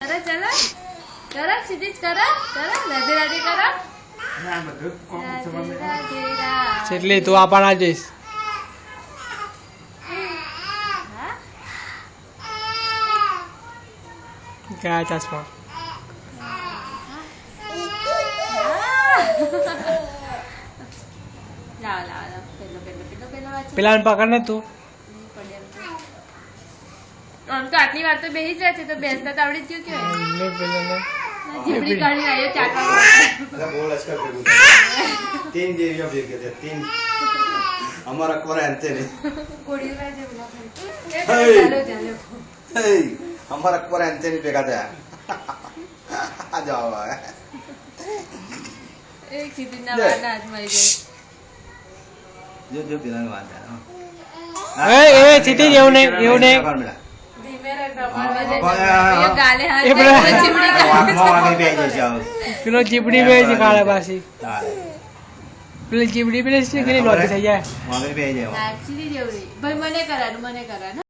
करा चला करा क्षितिज करा करा राधे राधे करा એટલે તું આપણા જઈશ क्या चश्मा પેલા પકડ ને તું આમ તો આટલી વાર તો બેહી જ રહે છે તો બેસતા તો આવડી જ ગયું કેવાય જીબડી કાઢી આવ્યો ચાટવા अरे बोल अच्छा कर तीन देवियां भेज के थे तीन हमारा कोरा अंते नहीं કોડી રે જે બોલા એ Hey. ચાલો ચાલો हे हमारा कोरा अंते नहीं फेंका था आ जाओ એક સીધી ના વાના હાથમાં આવી जो जो बिना बात है એ ચીટી એવું નહીં એવું નહીં જાય ધીમે રે પ્રમાણ એ ગાલે હાથ એ પેલા- ચીબડી आगे भेज जाओ પેલો ચીપડી બે જ કાળા પાછી પેલી ચીપડી પેલી શીખી લોટી થઈ જાય आगे भेज जाओ નાચી જેવડી ભાઈ મને કરાનું